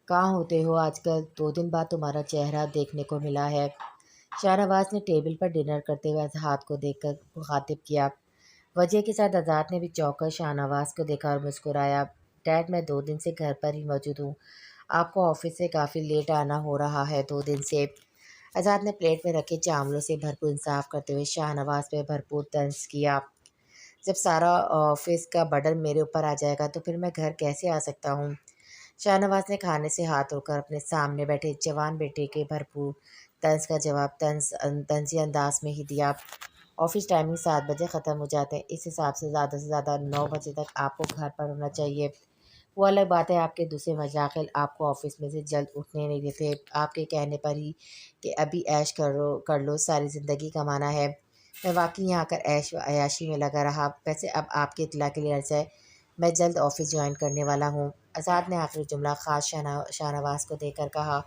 कहाँ होते हो आजकल? 2 दिन बाद तुम्हारा चेहरा देखने को मिला है। शाहनवाज ने टेबल पर डिनर करते हुए हाथ को देखकर मुखातिब किया। वजह के साथ आज़ाद ने भी चौंक कर शाहनवाज को देखा और मुस्कुराया। डैड, मैं 2 दिन से घर पर ही मौजूद हूँ। आपको ऑफिस से काफ़ी लेट आना हो रहा है 2 दिन से। आज़ाद ने प्लेट में रखे चावलों से भरपूर इंसाफ करते हुए शाहनवाज पे भरपूर तंज किया। जब सारा ऑफिस का बर्डन मेरे ऊपर आ जाएगा तो फिर मैं घर कैसे आ सकता हूँ? शाहनवाज ने खाने से हाथ धोकर अपने सामने बैठे जवान बेटे के भरपूर तंज का जवाब तंजी अंदाज में ही दिया। ऑफिस टाइमिंग 7 बजे ख़त्म हो जाते हैं। इस हिसाब से ज़्यादा 9 बजे तक आपको घर पर होना चाहिए। वो अलग बात है आपके दूसरे मजाकिल आपको ऑफिस में से जल्द उठने नहीं देते। आपके कहने पर ही कि अभी ऐश कर लो, सारी ज़िंदगी कमाना है। मैं वाकई यहाँ आकर ऐश व अयाशी में लगा रहा। वैसे अब आपकी इत्तला के लिए अर्ज़ है, मैं जल्द ऑफिस ज्वाइन करने वाला हूँ। आज़ाद ने आखिरी जुमला ख़ास शाहनवाज को देकर कहा,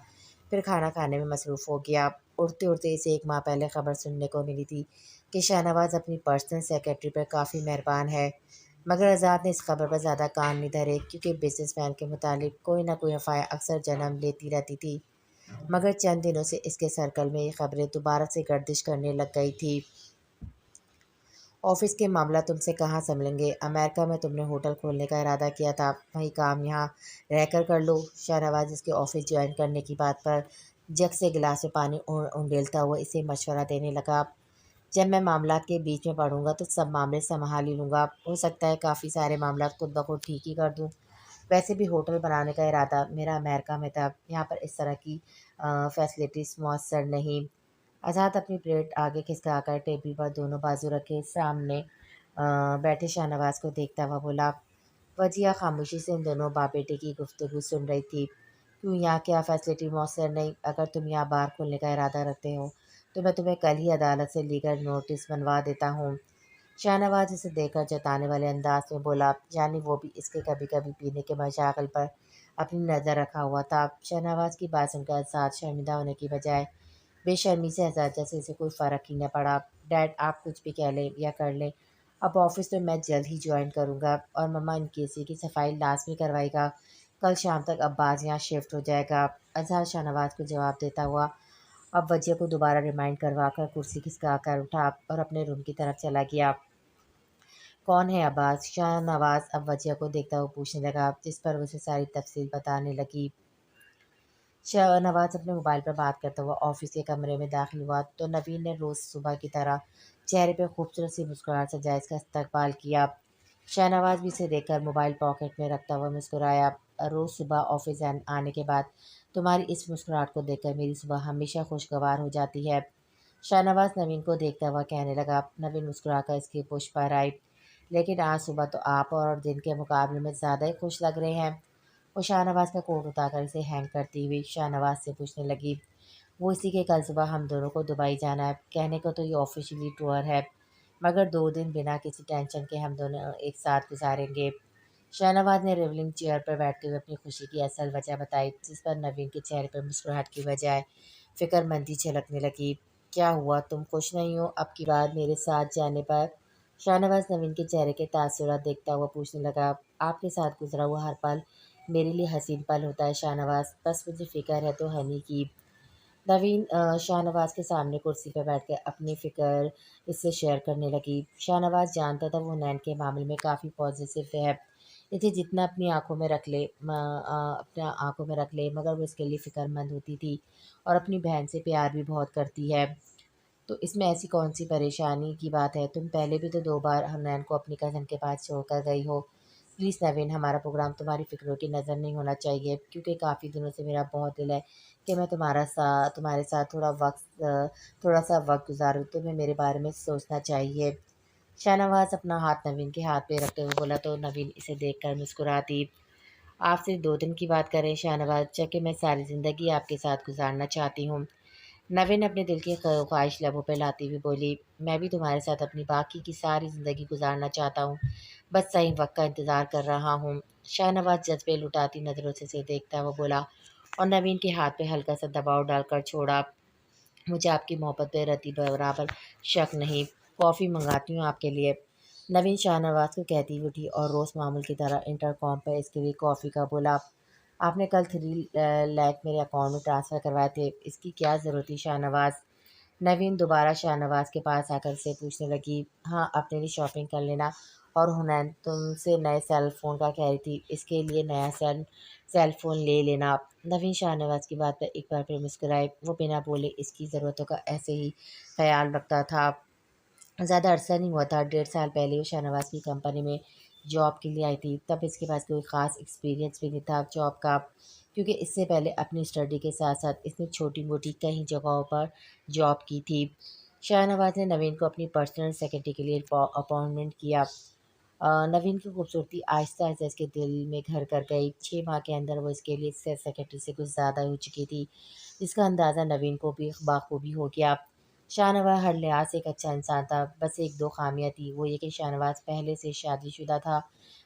फिर खाना खाने में मसरूफ़ हो गया। उड़ते उड़ते इसे 1 माह पहले खबर सुनने को मिली थी कि शाहनवाज अपनी पर्सनल सेक्रेटरी पर काफ़ी मेहरबान है। मगर आज़ाद ने इस खबर पर ज़्यादा कान नहीं धरे क्योंकि बिजनेसमैन के मुतालिक कोई ना कोई अफवाह अक्सर जन्म लेती रहती थी। मगर चंद दिनों से इसके सर्कल में ये खबरें दोबारा से गर्दिश करने लग गई थी। ऑफिस के मामला तुमसे कहाँ संभलेंगे? अमेरिका में तुमने होटल खोलने का इरादा किया था, वही काम यहाँ रहकर कर लो। शाहनवाज इसके ऑफिस ज्वाइन करने की बात पर जग से गिलास में पानी उंडेलता हुआ इसे मशवरा देने लगा। जब मैं मामलात के बीच में पढ़ूंगा तो सब मामले संभाल ही लूँगा। हो सकता है काफ़ी सारे मामलात खुद ब खुद ठीक ही कर दूँ। वैसे भी होटल बनाने का इरादा मेरा अमेरिका में था। यहाँ पर इस तरह की फैसिलिटीज़ मौसर नहीं। आज़ाद अपनी प्लेट आगे खिसकाकर टेबल पर दोनों बाजू रखे सामने बैठे शाहनवाज को देखता हुआ बोला। वजिया खामोशी से इन दोनों बाप बेटे की गुफ्तगू सुन रही थी। क्यों, यहाँ क्या फैसिलिटी मौसर नहीं? अगर तुम यहाँ बार खोलने का इरादा रखते हो तो मैं तुम्हें कल ही अदालत से लीगल नोटिस बनवा देता हूँ। शाहनवाज इसे देखकर जताने वाले अंदाज में बोला, यानी वो भी इसके कभी कभी पीने के मशागल पर अपनी नज़र रखा हुआ था। शाहनवाज की बात सुनकर साथ शर्मिंदा होने की बजाय बेशर्मी से हंसा, जैसे इसे कोई फ़र्क ही न पड़ा। डैड, आप कुछ भी कह लें या कर लें, अब ऑफिस तो मैं जल्द ही ज्वाइन करूँगा और मम्मा इनकी एसी की सफाई लाजमी करवाएगा। कल शाम तक अब्बास यहाँ शिफ्ट हो जाएगा। अजहर शाहनवाज को जवाब देता हुआ अब वजिया को दोबारा रिमाइंड करवा कर कुर्सी खिसका कर उठा और अपने रूम की तरफ चला गया। कौन है अब्बास? शाहनवाज अब वजिया को देखता हुआ पूछने लगा, जिस पर उसे सारी तफसील बताने लगी। शाहनवाज अपने मोबाइल पर बात करता हुआ ऑफिस के कमरे में दाखिल हुआ तो नवीन ने रोज़ सुबह की तरह चेहरे पर खूबसूरत सी मुस्कुराहट से जायज़ का इस्तकबाल किया। शाहनवाज भी इसे देखकर मोबाइल पॉकेट में रखता हुआ मुस्कुराया। रोज़ सुबह ऑफिस आने के बाद तुम्हारी इस मुस्कुराहट को देखकर मेरी सुबह हमेशा खुशगवार हो जाती है। शाहनवाज नवीन को देखता हुआ कहने लगा। नवीन मुस्कुराकर इसके पुष्प पर आई। लेकिन आज सुबह तो आप और दिन के मुकाबले में ज़्यादा ही खुश लग रहे हैं। वो शाहनवाज का कोट उतारकर इसे हैंग करती हुई शाहनवाज से पूछने लगी। वो इसी के कल सुबह हम दोनों को दुबई जाना है। कहने को तो ये ऑफिशियली टूर है, मगर 2 दिन बिना किसी टेंशन के हम दोनों एक साथ गुजारेंगे। शाहनवाज ने रेवलिंग चेयर पर बैठते हुए अपनी खुशी की असल वजह बताई, जिस पर नवीन के चेहरे पर मुस्कुराहट की बजाय फिक्रमंदी झलकने लगी। क्या हुआ, तुम खुश नहीं हो अब की बार मेरे साथ जाने पर? शाहनवाज नवीन के चेहरे के तासुरात देखता हुआ पूछने लगा। आपके साथ गुजरा हुआ हर पल मेरे लिए हसीन पल होता है शाहनवाज, बस मुझे फ़िक्र है तो हनी की। नवीन शाहनवाज के सामने कुर्सी पर बैठकर अपनी फ़िक्र इससे शेयर करने लगी। शाहनवाज जानता था वो हुनैन के मामले में काफ़ी पॉजिटिव है। इसे जितना अपनी आँखों में रख ले अपने आँखों में रख ले, मगर वो इसके लिए फ़िक्रमंद होती थी और अपनी बहन से प्यार भी बहुत करती है। तो इसमें ऐसी कौन-सी परेशानी की बात है? तुम पहले भी तो 2 बार हनैन को अपनी कज़न के पास छोड़कर गई हो। प्लीज़ नवीन, हमारा प्रोग्राम तुम्हारी फ़िक्रों की नज़र नहीं होना चाहिए, क्योंकि काफ़ी दिनों से मेरा बहुत दिल है कि मैं तुम्हारे साथ थोड़ा-सा वक़्त गुज़ारूँ। तुम्हें मेरे बारे में सोचना चाहिए। शाहनवाज़ अपना हाथ नवीन के हाथ पे रखते हुए बोला तो नवीन इसे देखकर मुस्कुरा दी। आप सिर्फ़ 2 दिन की बात कर रहे हैं शाहनवाज़, जबकि मैं सारी ज़िंदगी आपके साथ गुज़ारना चाहती हूँ। नवीन अपने दिल की ख्वाहिश लबों पे लाती हुई बोली, मैं भी तुम्हारे साथ अपनी बाकी की सारी ज़िंदगी गुजारना चाहता हूँ, बस सही वक्त का इंतज़ार कर रहा हूँ। शाहनवाज जज्बे लुटाती नज़रों से इसे देखता हुआ बोला और नवीन के हाथ पे हल्का सा दबाव डालकर छोड़ा। मुझे आपकी मोहब्बत पे रत्ती बराबर शक नहीं। कॉफ़ी मंगाती हूँ आपके लिए। नवीन शाहनवाज को कहती हुई उठी और रोज़ मामूल की तरह इंटरकॉम पर इसके लिए कॉफ़ी का बोला। आपने कल 3 लाख मेरे अकाउंट में ट्रांसफ़र करवाए थे, इसकी क्या ज़रूरत थी शाहनवाज़? नवीन दोबारा शाहनवाज़ के पास आकर से पूछने लगी, हाँ, अपने लिए शॉपिंग कर लेना। और हुनैन तुमसे नए सेल फ़ोन का कह रही थी, इसके लिए नया सेल फ़ोन ले लेना। नवीन शाहनवाज़ की बात पर एक बार फिर मुस्कुराए। वो बिना बोले इसकी ज़रूरतों का ऐसे ही ख़्याल रखता था। ज़्यादा अरसा नहीं हुआ था, 1.5 साल पहले वो शाहनवाज़ की कंपनी में जॉब के लिए आई थी। तब इसके पास कोई ख़ास एक्सपीरियंस भी नहीं था जॉब का, क्योंकि इससे पहले अपनी स्टडी के साथ-साथ इसने छोटी-मोटी कई जगहों पर जॉब की थी। शाहनवाज़ ने नवीन को अपनी पर्सनल सेक्रेटरी के लिए अपॉइंटमेंट किया। नवीन की खूबसूरती आहिस्ता-आहिस्ता इसके दिल में घर कर गई। 6 माह के अंदर वो इसके लिए सेक्रेटरी से कुछ ज़्यादा हो चुकी थी, जिसका अंदाज़ा नवीन को भी बाखूबी हो गया। शाहनवाज़ हर लिहाज से एक अच्छा इंसान था, बस 1-2 ख़ामियाँ थी, वो ये कि शाहनवाज़ पहले से शादीशुदा था,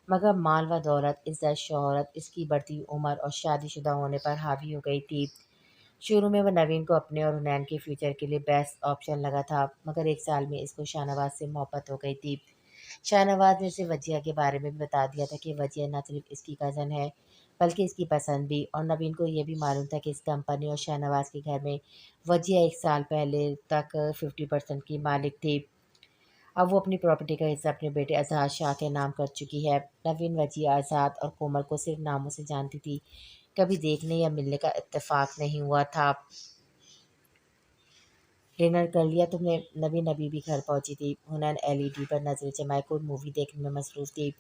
मगर माल व दौलत, इज़्ज़त, शोहरत, इसकी बढ़ती उम्र और शादीशुदा होने पर हावी हो गई थी। शुरू में वो नवीन को अपने और हुनैन के फ्यूचर के लिए बेस्ट ऑप्शन लगा था, मगर 1 साल में इसको शाहनवाज़ से मोहब्बत हो गई थी। शाहनवाज़ ने इसे वजिया के बारे में भी बता दिया था कि वजिया न सिर्फ इसकी कज़न है, बल्कि इसकी पसंद भी। और नवीन को ये भी मालूम था कि इस कंपनी और शाहनवाज़ के घर में वजिया 1 साल पहले तक 50% की मालिक थी। अब वो अपनी प्रॉपर्टी का हिस्सा अपने बेटे आज़ाद शाह के नाम कर चुकी है। नवीन वजिया, आज़ाद और कोमल को सिर्फ नामों से जानती थी, कभी देखने या मिलने का इत्तेफाक नहीं हुआ था। डिनर कर लिया तुमने? नवीन अभी भी घर पहुंची थी। हुनैन एलईडी पर नजरें जमाए कोई मूवी देखने में मसरूफ़ थी।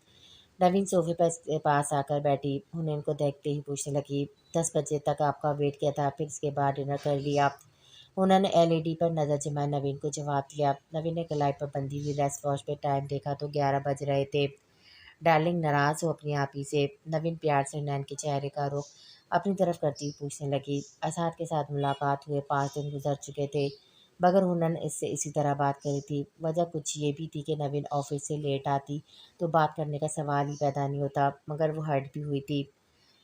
नवीन सोफे पर इसके पास आकर बैठी हुनैन को देखते ही पूछने लगी, 10 बजे तक आपका वेट किया था, फिर इसके बाद डिनर कर लिया? उन्होंने एलईडी पर नज़र जमाए नवीन को जवाब दिया। नवीन ने कलाई पर बंधी हुई रेस्ट वॉच पे टाइम देखा तो 11 बज रहे थे। डार्लिंग, नाराज़ हो अपनी आप ही से? नवीन प्यार से हुनैन के चेहरे का रुख अपनी तरफ करती हुई पूछने लगी। असाद के साथ मुलाकात हुए 5 दिन गुजर चुके थे, मगर हुनन इससे इसी तरह बात करी थी। वजह कुछ ये भी थी कि नवीन ऑफिस से लेट आती तो बात करने का सवाल ही पैदा नहीं होता, मगर वो हर्ट भी हुई थी।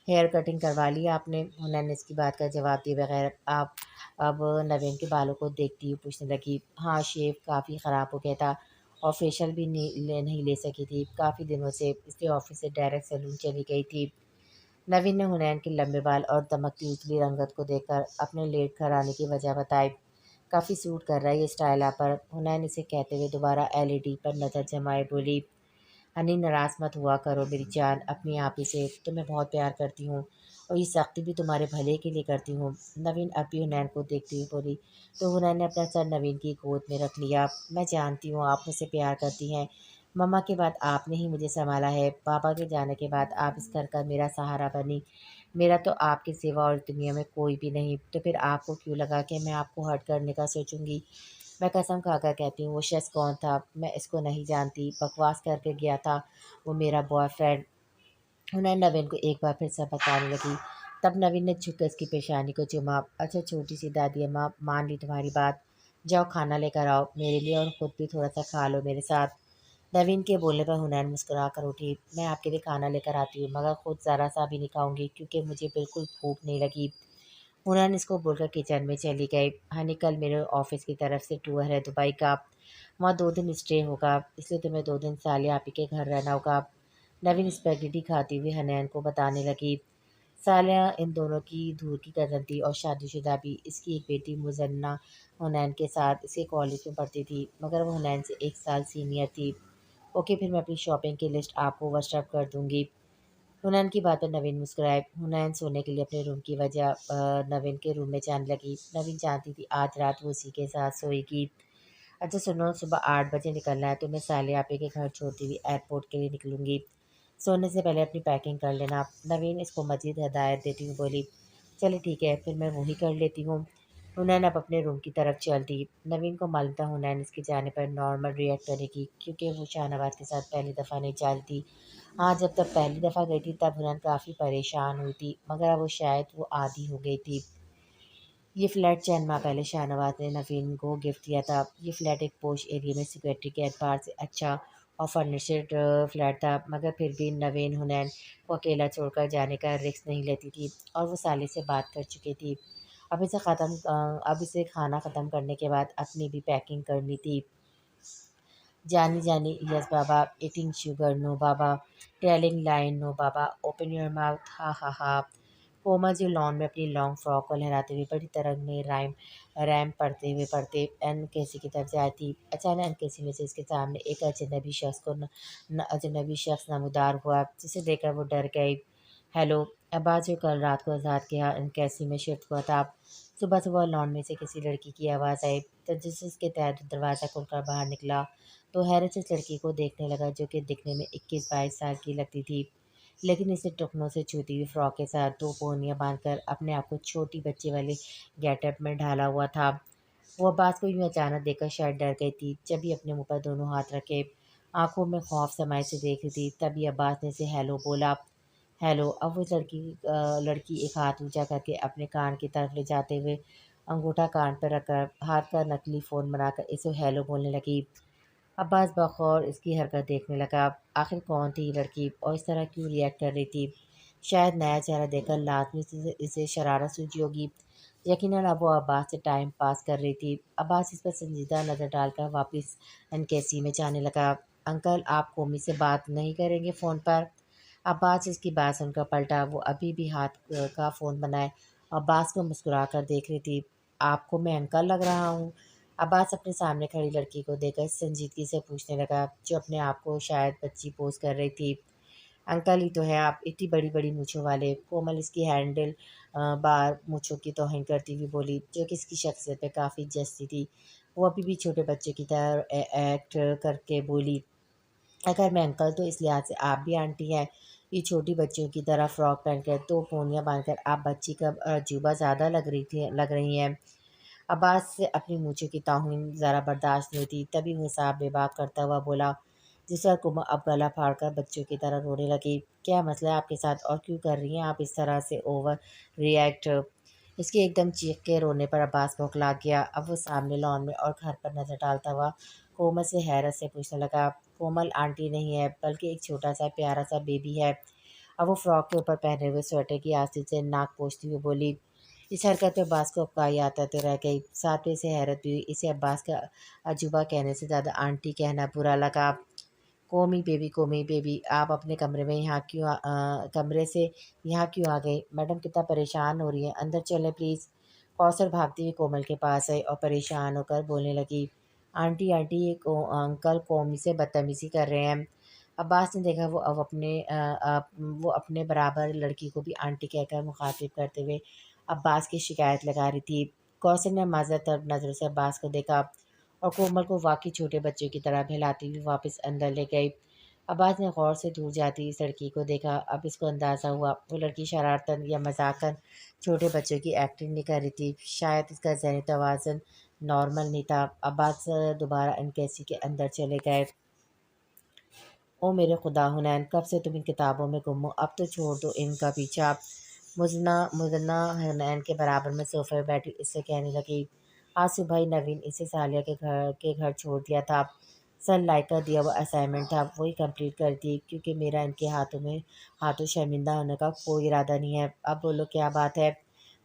हेयर कटिंग करवा ली आपने? हुनैन ने इसकी बात का जवाब दिए बगैर आप अब नवीन के बालों को देखती हुई पूछने लगी। हाँ, शेव काफ़ी ख़राब हो गया था और फेशियल भी नहीं ले सकी थी। काफ़ी दिनों से इसलिए ऑफिस से डायरेक्ट सैलून चली गई थी। नवीन ने हुनैन के लंबे बाल और दमकती उजली रंगत को देखकर अपने लेट घर आने की वजह बताई। काफ़ी सूट कर रहा है ये स्टाइल आप पर। हुनैन इसे कहते हुए दोबारा एलईडी पर नज़र जमाए बोली, हनी, नाराज़ मत हुआ करो मेरी जान, अपनी आप ही से। तुम्हें बहुत प्यार करती हूँ और ये सख्ती भी तुम्हारे भले के लिए करती हूँ। नवीन अब भी हुनैन को देखती हुई बोली। तो हुनैन ने अपना सर नवीन की गोद में रख लिया। मैं जानती हूँ आप मुझसे प्यार करती हैं। मम्मा के बाद आपने ही मुझे संभाला है। पापा के जाने के बाद आप इस घर का मेरा सहारा बनी। मेरा तो आपके सिवा और दुनिया में कोई भी नहीं। तो फिर आपको क्यों लगा कि मैं आपको हर्ट करने का सोचूंगी? मैं कसम खाकर कहती हूँ वो शख्स कौन था मैं इसको नहीं जानती। बकवास करके गया था वो मेरा बॉयफ्रेंड। उन्हें नवीन को एक बार फिर से बताने लगी। तब नवीन ने झुककर इसकी पेशानी को चूमा। अच्छा छोटी सी दादी अम्मा, मान ली तुम्हारी बात। जाओ खाना लेकर आओ मेरे लिए और ख़ुद भी थोड़ा सा खा लो मेरे साथ। नवीन के बोलने पर हुनैन मुस्कुरा कर उठी। मैं आपके लिए खाना लेकर आती हूँ, मगर खुद ज़रा सा भी नहीं खाऊंगी क्योंकि मुझे बिल्कुल भूख नहीं लगी। हुनैन इसको बोलकर किचन में चली गई। हनी, कल मेरे ऑफिस की तरफ से टूर है दुबई का, वहाँ 2 दिन स्टे होगा, इसलिए तुम्हें 2 दिन साले आप ही के घर रहना होगा। नवीन स्पेगेटी खाती हुई हनैन को बताने लगी। सालिया इन दोनों की दूर की कज़न थी और शादीशुदा भी। इसकी एक बेटी मुजन्ना हुनैन के साथ इसके कॉलेज में पढ़ती थी, मगर वो हुनैन से 1 साल सीनियर थी। ओके, फिर मैं अपनी शॉपिंग की लिस्ट आपको व्हाट्सएप कर दूँगी। हुनैन की बात पर नवीन मुस्कुराए। हुनैन सोने के लिए अपने रूम की वजह नवीन के रूम में जाने लगी। नवीन जानती थी आज रात वो उसी के साथ सोएगी। अच्छा सुनो, सुबह 8 बजे निकलना है तो मैं साले आपे के घर छोड़ती हुई एयरपोर्ट के लिए निकलूंगी। सोने से पहले अपनी पैकिंग कर लेना। नवीन इसको मज़ीद हदायत देती हुई बोली। चलिए ठीक है, फिर मैं वही कर लेती हूँ। हुनैन अब अपने रूम की तरफ चल दी। नवीन को मालूम था हुनैन इसके जाने पर नॉर्मल रिएक्ट करेगी, क्योंकि वो शाहनवाज के साथ पहली दफ़ा नहीं चलती। हाँ, जब तक पहली दफ़ा गई थी तब हुनैन काफ़ी परेशान हुई थी, मगर अब वो शायद वो आदी हो गई थी। ये फ्लैट 4 माह पहले शाहनवाज ने नवीन को गिफ्ट दिया था। ये फ्लैट एक पोश एरिया में सिक्योरिटी के एतबार से अच्छा और फर्निश्ड फ्लैट था, मगर फिर भी नवीन हुनैन को अकेला छोड़कर जाने का रिस्क नहीं लेती थी और वो साले से बात कर चुकी थी। अब इसे खाना ख़त्म करने के बाद अपनी भी पैकिंग करनी थी। Johnny Johnny, yes baba, eating sugar, no baba, telling lies, no baba, open your mouth, ha ha हा। कोमल जो लॉन में अपनी लॉन्ग फ्रॉक को लहराते हुए बड़ी तरंग में रैम पढ़ते हुए पढ़ते अनकेसी की तरफ से आई थी। अचानक अनकेसी में से इसके सामने एक अजनबी शख्स नमूदार हुआ, जिसे देखकर वो डर गई। हेलो, अब्बास जो कल रात को आज़ाद के यहाँ अनकेसी में शिफ्ट हुआ था। सुबह सुबह लॉन में से किसी लड़की की आवाज़ आई। तजस्सुस के तहत दरवाज़ा खोलकर बाहर निकला तो हैरत से इस लड़की को देखने लगा, जो कि दिखने में 21-22 साल की लगती थी, लेकिन इसे टखनों से छूती हुई फ्रॉक के साथ दो पोनियाँ बांधकर अपने आप को छोटी बच्ची वाले गेटअप में ढाला हुआ था। वो अब्बास को यूं अचानक देखकर शायद डर गई थी, जब भी अपने मुंह पर दोनों हाथ रखे आंखों में खौफ समाये से देख रही थी। तभी अब्बास ने इसे हेलो बोला। हेलो, अब वो लड़की एक हाथ ऊंचा करके अपने कान की तरफ ले जाते हुए अंगूठा कान पर रखकर हाथ का नकली फ़ोन बनाकर इसे हेलो बोलने लगी। अब्बास बखौर इसकी हरकत देखने लगा। आखिर कौन थी ये लड़की और इस तरह क्यों रिएक्ट कर रही थी? शायद नया चेहरा देखकर लाज़मी से इसे शरारत सूझी होगी। यकीनन अब वो अब्बास से टाइम पास कर रही थी। अब्बास इस पर संजीदा नज़र डालकर वापस एनकेसी में जाने लगा। अंकल, आप कोमी से बात नहीं करेंगे फ़ोन पर? अब्बास इसकी बात सुनकर पलटा। वो अभी भी हाथ का फ़ोन बनाए अब्बास को मुस्कुरा कर देख रही थी। आपको मैं अंकल लग रहा हूँ? अब्बास अपने सामने खड़ी लड़की को देखकर संजीदगी से पूछने लगा, जो अपने आप को शायद बच्ची पोज कर रही थी। अंकल ही तो है आप, इतनी बड़ी-बड़ी मूँछों वाले। कोमल इसकी हैंडल बार मूँछों की तौहीन करती हुई बोली, जो कि इसकी शख्सियत पे काफ़ी जचती थी। वो अभी भी छोटे बच्चे की तरह एक्ट करके बोली, अगर मैं अंकल तो इस लिहाज से आप भी आंटी हैं। ये छोटी बच्चियों की तरह फ्रॉक पहनकर, 2 पोनियाँ बाँधकर आप बच्ची का अजूबा ज़्यादा लग रही हैं। अब्बास से अपनी मूँछों की तौहीन ज़रा बर्दाश्त नहीं हुई, तभी वो हिसाब बेबाक करता हुआ बोला, जिस पर कुमु अब गला फाड़कर बच्चों की तरह रोने लगी। क्या मसला है आपके साथ और क्यों कर रही हैं आप इस तरह से ओवर रिएक्ट? इसके एकदम चीख के रोने पर अब्बास बौखला गया। अब वो सामने लॉन में और घर पर नज़र डालता हुआ कोमल से हैरत से पूछने लगा, कोमल आंटी नहीं है, बल्कि एक छोटा सा प्यारा सा बेबी है। अब वो फ्रॉक के ऊपर पहने हुए स्वेटर की आस्तीन से नाक पोंछती हुई बोली। इस हरकत पे अब्बास को अक्काई आते रह गई। साथ में इसे हैरत भी हुई। इसे अब्बास का अजूबा कहने से ज़्यादा आंटी कहना बुरा लगा। कोमी बेबी, आप अपने कमरे से यहाँ क्यों आ गए? मैडम कितना परेशान हो रही हैं, अंदर चलें प्लीज़। कौसर भागती हुई कोमल के पास आई और परेशान होकर बोलने लगी, आंटी आंटी, अंकल कोमी से बदतमीज़ी कर रहे हैं। अब्बास ने देखा वो अपने बराबर लड़की को भी आंटी कहकर मुखातिब करते हुए अब्बास की शिकायत लगा रही थी। कौसर ने माज़रत नज़रों से अब्बास को देखा और कोमल को वाकई छोटे बच्चे की तरह बहलाती हुई वापस अंदर ले गई। अब्बास ने गौर से दूर जाती इस लड़की को देखा। अब इसको अंदाज़ा हुआ वो लड़की शरारतन या मजाकन छोटे बच्चों की एक्टिंग नहीं कर रही थी। शायद इसका ज़हनी तवाज़ुन नॉर्मल नहीं था। अब्बास दोबारा एनकेसी के अंदर चले गए। ओ मेरे खुदा हुनैन, कब से तुम इन किताबों में गुम हो? अब तो छोड़ दो इनका पीछा। मुज़न्ना हुनैन के बराबर में सोफ़े पर बैठी इससे कहने लगी, आज सुबह ही नवीन इसे सालिया के घर छोड़ दिया था। सर लाइक का दिया हुआ असाइनमेंट था, वही कंप्लीट कर दी, क्योंकि मेरा इनके हाथों शर्मिंदा होने का कोई इरादा नहीं है। अब बोलो क्या बात है?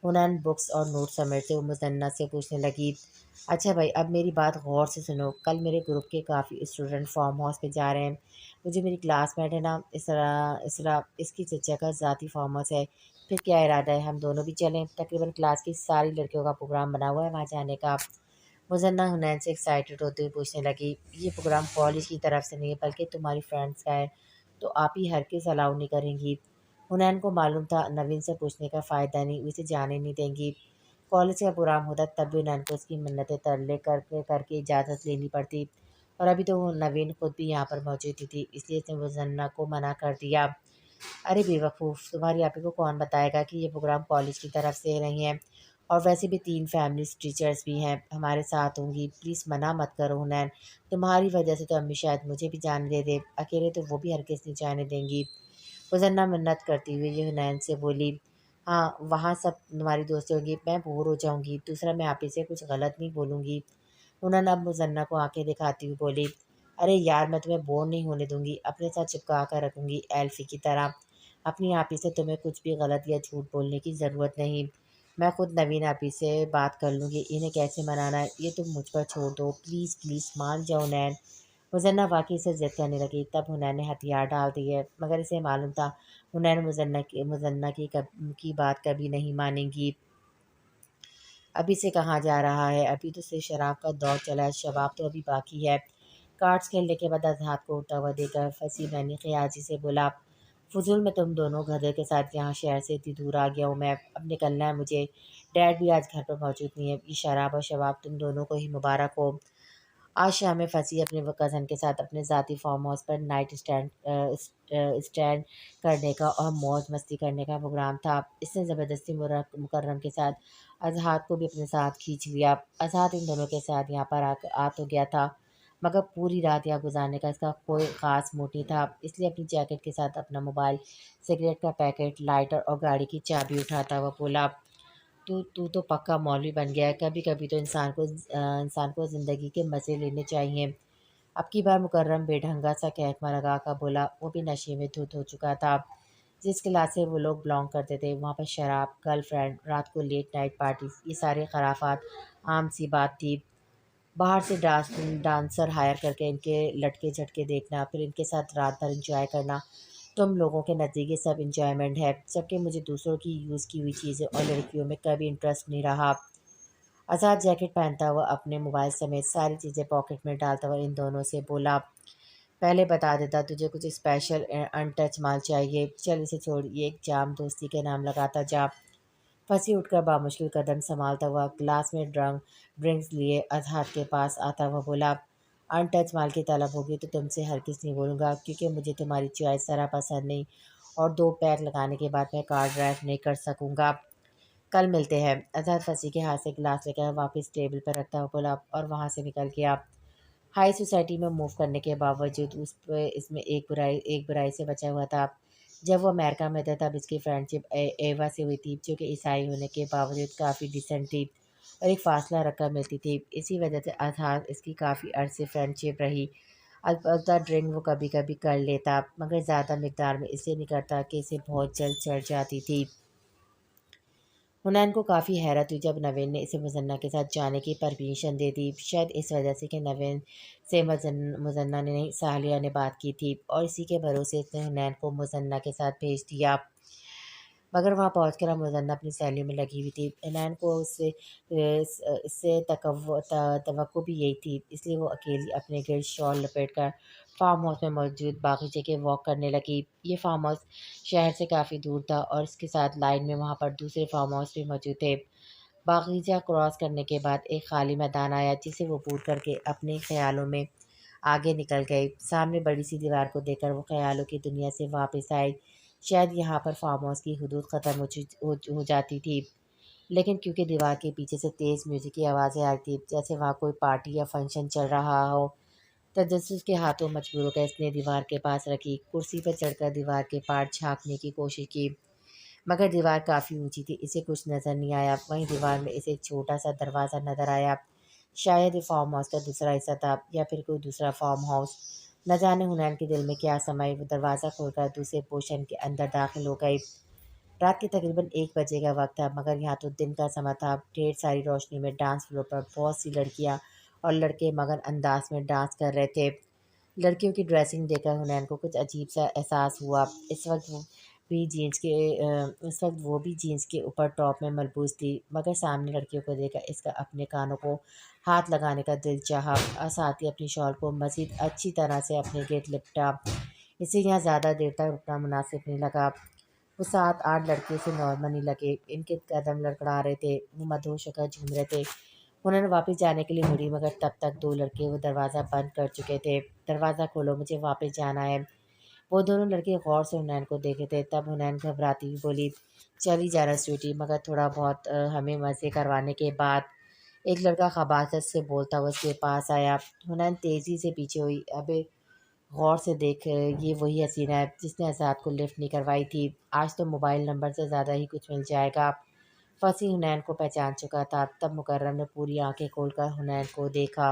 हुनैन बुक्स और नोट समेटते हुए मुज़न्ना से पूछने लगी। अच्छा भाई, अब मेरी बात गौर से सुनो। कल मेरे ग्रुप के काफ़ी स्टूडेंट फार्म हाउस पे जा रहे हैं। वो जो मेरी क्लासमेट है ना, इसरा, इसकी चचा का ज़ाती फार्म हाउस है। फिर क्या इरादा है, हम दोनों भी चलें? तकरीबन क्लास की सारी लड़कियों का प्रोग्राम बना हुआ है वहाँ जाने का। मुज़न्ना हुनैन से एक्साइटेड होते हुए पूछने लगी, ये प्रोग्राम कॉलेज की तरफ से नहीं है, बल्कि तुम्हारी फ्रेंड्स का है, तो आप ही हर किस अलाउ नहीं करेंगी? हुनैन को मालूम था नवीन से पूछने का फ़ायदा नहीं, उसे जाने नहीं देंगी। कॉलेज का प्रोग्राम होता तब भी हुनैन को उसकी मिन्नतें तरले करके इजाज़त लेनी पड़ती, और अभी तो वो नवीन खुद भी यहाँ पर मौजूद थी, इसलिए उसने मुज़न्ना को मना कर दिया। अरे बेवकूफ़, तुम्हारी आपी को कौन बताएगा कि ये प्रोग्राम कॉलेज की तरफ से नहीं है? और वैसे भी 3 फैमिलीज़ टीचर्स भी हैं हमारे साथ होंगी, प्लीज़ मना मत करो हुनैन। तुम्हारी वजह से तो अम्मी शायद मुझे भी जाने दे दें, अकेले तो वो भी हरगिज़ नहीं जाने देंगी। मुज़न्ना मिन्नत करती हुई ये हुनैन से बोली, हाँ, वहाँ सब तुम्हारी दोस्तें होंगी, मैं बोर हो जाऊँगी। दूसरा, मैं आपी से कुछ गलत नहीं बोलूँगी। हुनैन अब मुज़न्ना को आँखें दिखाती हुई बोली, अरे यार, मैं तुम्हें बोर नहीं होने दूँगी, अपने साथ चिपका कर रखूँगी एल्फ़ी की तरह। अपनी आपी से तुम्हें कुछ भी गलत या झूठ बोलने की ज़रूरत नहीं। मैं खुद नवीन आपी से बात कर लूँगी, इन्हें कैसे मनाना है ये तुम मुझ पर छोड़ दो। प्लीज़ प्लीज़ मान जाओ नैन। मुज़न्ना वाक़ई से ज़िद करने लगी। तब हुनैन ने हथियार डाल दिए, मगर इसे मालूम था हुनैन मुज़न्ना की बात कभी नहीं मानेगी। अभी से कहाँ जा रहा है, अभी तो सिर्फ शराब का दौर चला है, शबाब तो अभी बाकी है। कार्ड्स खेलने के बाद अज़ाद को उठता हुआ देखकर फंसी मैंने ख़ियाजी से बोला, फ़ुज़ूल में तुम दोनों गधे के साथ यहाँ शहर से इतनी दूर आ गया हूँ मैं, अब निकलना है मुझे। डैड भी आज घर पर मौजूद नहीं है, ये शराब और शबाब तुम दोनों को ही मुबारक हो। आज शाम में फंसी अपने वो कज़न के साथ अपने ज़ाती फार्म हाउस पर नाइट स्टैंड करने का और मौज मस्ती करने का प्रोग्राम था। इसने ज़बरदस्ती मुकर्रम के साथ अज़हात को भी अपने साथ खींच लिया। अज़हात इन दोनों के साथ यहाँ पर आ तो गया था, मगर पूरी रात यहाँ गुजारने का इसका कोई ख़ास मूड नहीं था। इसलिए अपनी जैकेट के साथ अपना मोबाइल, सिगरेट का पैकेट, लाइटर और गाड़ी की चाबी उठाता हुआ बोला, तू तू तो पक्का मौलवी बन गया है। कभी कभी तो इंसान को ज़िंदगी के मज़े लेने चाहिए। अब की बार मुकर्रम बेढंगा सा कहकमा लगा कर बोला, वो भी नशे में धुत हो चुका था। जिस क्लास से वो लोग बिलोंग करते थे वहाँ पर शराब, गर्लफ्रेंड, रात को लेट नाइट पार्टीज, ये सारे खराफात आम सी बात थी। बाहर से डांसर हायर करके इनके लटके झटके देखना, फिर इनके साथ रात भर इंजॉय करना, तुम लोगों के नज़दीक सब इंजॉयमेंट है, जबकि मुझे दूसरों की यूज़ की हुई चीज़ें और लड़कियों में कभी इंटरेस्ट नहीं रहा। आज़ाद जैकेट पहनता हुआ अपने मोबाइल समेत सारी चीज़ें पॉकेट में डालता हुआ इन दोनों से बोला, पहले बता देता तुझे कुछ स्पेशल अनटच माल चाहिए, चल इसे छोड़, ये एक जाम दोस्ती के नाम लगाता जा। फंसी उठकर बामुश्किल कदम संभालता हुआ ग्लास में ड्रिंक्स लिए अजहर के पास आता हुआ बोला, अनटच माल की तलब होगी तो तुमसे हरगिज़ नहीं बोलूँगा, क्योंकि मुझे तुम्हारी चॉइस ज़रा पसंद नहीं, और 2 पैक लगाने के बाद मैं कार ड्राइव नहीं कर सकूँगा। कल मिलते हैं। अजहर फंसी के हाथ से गिलास लेकर वापस टेबल पर रखता हुआ बोला और वहाँ से निकल गया। हाई सोसाइटी में मूव करने के बावजूद उस पे इसमें एक बुराई से बचा हुआ था। जब वो अमेरिका में था तब इसकी फ्रेंडशिप एवा से हुई थी, जो कि ईसाई होने के बावजूद काफ़ी डिसेंट थी और एक फ़ासला रखकर मिलती थी। इसी वजह से अर्थात इसकी काफ़ी अरसे फ्रेंडशिप रही। अलबत्ता ड्रिंक वो कभी-कभी कर लेता, मगर ज़्यादा मिकदार में इसलिए नहीं करता कि इसे बहुत जल्द चढ़ जाती थी। हुनैन को काफ़ी हैरत हुई जब नवीन ने इसे मुज़न्ना के साथ जाने की परमिशन दे दी। शायद इस वजह से कि नवीन से मुज़न्ना ने नहीं, साहलिया ने बात की थी और इसी के भरोसे इसने हुनैन को मुज़न्ना के साथ भेज दिया। मगर वहाँ पहुँचकर अब मुज़न्ना अपनी सैली में लगी हुई थी। हुनैन को इससे तवक्को भी यही थी, इसलिए वो अकेली अपने गिर्द शॉल लपेटकर फार्म हाउस में मौजूद बागीचे के वॉक करने लगी। ये फार्म हाउस शहर से काफ़ी दूर था और इसके साथ लाइन में वहाँ पर दूसरे फार्म हाउस भी मौजूद थे। बागीचा क्रॉस करने के बाद एक खाली मैदान आया, जिसे वो पूर करके अपने ख़्यालों में आगे निकल गई। सामने बड़ी सी दीवार को देखकर वो ख़्यालों की दुनिया से वापस आई। शायद यहाँ पर फार्म हाउस की हदूद ख़त्म हो जाती थी, लेकिन क्योंकि दीवार के पीछे से तेज़ म्यूज़िक की आवाज़ें आ रही थी, जैसे वहाँ कोई पार्टी या फंक्शन चल रहा हो। तजस्सुस के हाथों मजबूर होकर इसने दीवार के पास रखी कुर्सी पर चढ़कर दीवार के पार झाँकने की कोशिश की, मगर दीवार काफ़ी ऊंची थी, इसे कुछ नज़र नहीं आया। वहीं दीवार में इसे एक छोटा सा दरवाज़ा नज़र आया। शायद ये फार्म हाउस का दूसरा हिस्सा था या फिर कोई दूसरा फार्म हाउस। न जाने हुनैन के दिल में क्या समाई, वो दरवाज़ा खोलकर दूसरे पोर्शन के अंदर दाखिल हो गई। रात के तकरीबन 1 बजे का वक्त था, मगर यहाँ तो दिन का समय था। ढेर सारी रोशनी में डांस फ्लोर पर बहुत सी लड़कियाँ और लड़के मगन अंदाज में डांस कर रहे थे। लड़कियों की ड्रेसिंग देखकर हुनैन को कुछ अजीब सा एहसास हुआ। इस वक्त वो भी जीन्स के ऊपर टॉप में मलबूस थी, मगर सामने लड़कियों को देखकर इसका अपने कानों को हाथ लगाने का दिल चाहा और साथ ही अपनी शॉल को मज़ीद अच्छी तरह से अपने गिर्द लिपटा। इसे यहाँ ज़्यादा देर तक रुकना मुनासिब नहीं लगा। वो 7-8 लड़के से नॉर्मल ही लगे। इनके कदम लड़खड़ा रहे थे, वो मदहोश होकर झूम रहे थे। उन्होंने वापस जाने के लिए मुड़ी, मगर तब तक 2 लड़के वो दरवाज़ा बंद कर चुके थे। दरवाज़ा खोलो, मुझे वापस जाना है। वो दोनों लड़के गौर से हुनैन को देखे थे। तब हुनैन घबराती हुई बोली, चली जाना स्वीटी, मगर थोड़ा बहुत हमें मज़े करवाने के बाद। एक लड़का खबासत से बोलता हुआ उसके पास आया। हुनैन तेज़ी से पीछे हुई। अबे गौर से देख, ये वही हसीना है जिसने आज़ाद को लिफ्ट नहीं करवाई थी। आज तो मोबाइल नंबर से ज़्यादा ही कुछ मिल जाएगा। फंसी हुनैन को पहचान चुका था। तब मुकर्रम ने पूरी आंखें खोलकर हुनैन को देखा।